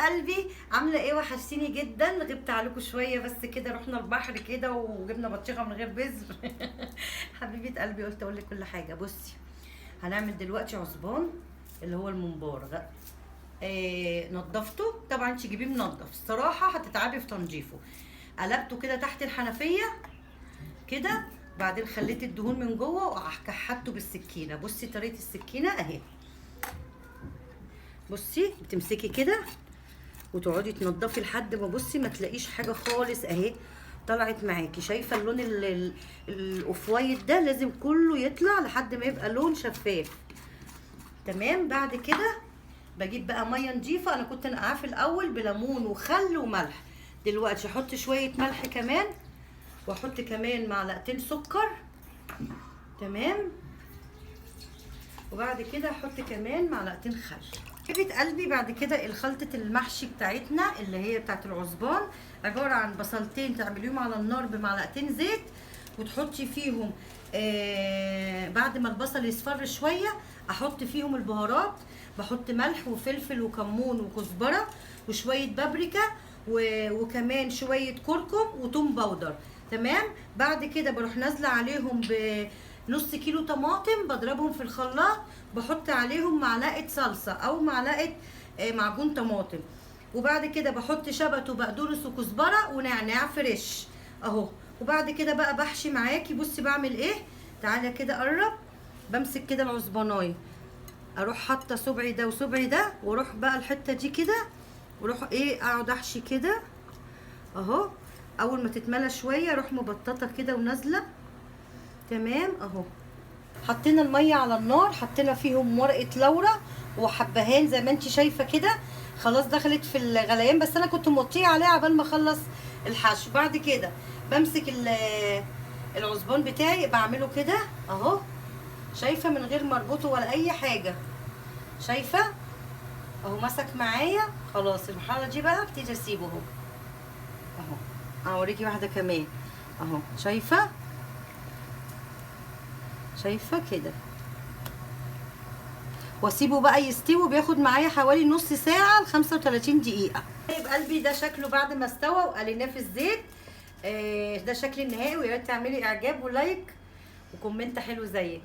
قلبي، عامله ايه؟ وحشتيني جدا، غبت عليكم شويه بس كده، رحنا البحر كده وجبنا بطيخه من غير بذر. حبيبه قلبي، قلت اقول لك كل حاجه. بصي، هنعمل دلوقتي عصبان اللي هو الممبار. نضفته طبعا، انت جيبيه منضف، الصراحه هتتعبي في تنظيفه. قلبته كده تحت الحنفيه كده، بعدين خليت الدهون من جوه وكحته بالسكينه. بصي طريقه السكينه اهي. بصي بتمسكي كده وتقعدي تنضفي لحد ما بصي ما تلاقيش حاجه خالص اهي طلعت معاكي. شايفه اللون الاوف وايت ده؟ لازم كله يطلع لحد ما يبقى لون شفاف. تمام. بعد كده بجيب بقى ميه نضيفه، انا كنت نقعاه في الاول بليمون وخل وملح، دلوقتي احط شويه ملح كمان، واحط كمان معلقتين سكر. تمام. وبعد كده احط كمان معلقتين خل. حبيبه قلبي، بعد كده الخلطه المحشي بتاعتنا اللي هي بتاعت العصبان عباره عن بصلتين تعمليهم على النار بمعلقتين زيت، وتحطي فيهم بعد ما البصل يصفر شويه احط فيهم البهارات. بحط ملح وفلفل وكمون وكزبره وشويه بابريكا وكمان شويه كركم وتوم باودر. تمام. بعد كده بروح نازله عليهم بنص كيلو طماطم، بضربهم في الخلاط، بحط عليهم معلقه صلصه او معلقه معجون طماطم، وبعد كده بحط شبت وبقدونس وكزبره ونعناع فريش اهو. وبعد كده بقى بحشي معاكي. بصي بعمل ايه، تعالى كده قرب. بمسك كده العصبانايه، اروح حاطه صبعي ده وصبعي ده، واروح بقى الحته دي كده، واروح اقعد احشي كده اهو. اول ما تتملى شويه اروح مبططه كده ونازله. تمام اهو. حطينا الميه على النار، حطينا فيهم ورقه لورا وحبهان زي ما انت شايفه كده، خلاص دخلت في الغليان، بس انا كنت موطيه عليها عبال ما اخلص الحشو. بعد كده بمسك العصبان بتاعي بعمله كده اهو، شايفه؟ من غير ما اربطه ولا اي حاجه. شايفه اهو مسك معايا خلاص. المرحله دي بقى ابتدي اسيبه اهو اهو. اوريكي واحده كمان اهو. شايفه كده، واسيبه بقى يستوي. بياخد معايا حوالي نص ساعه ل 35 دقيقه. طيب قلبي، ده شكله بعد ما استوى وقليناه في الزيت. ده شكل النهائي، ويا ريت تعملي اعجاب ولايك وكومنت حلو زيك.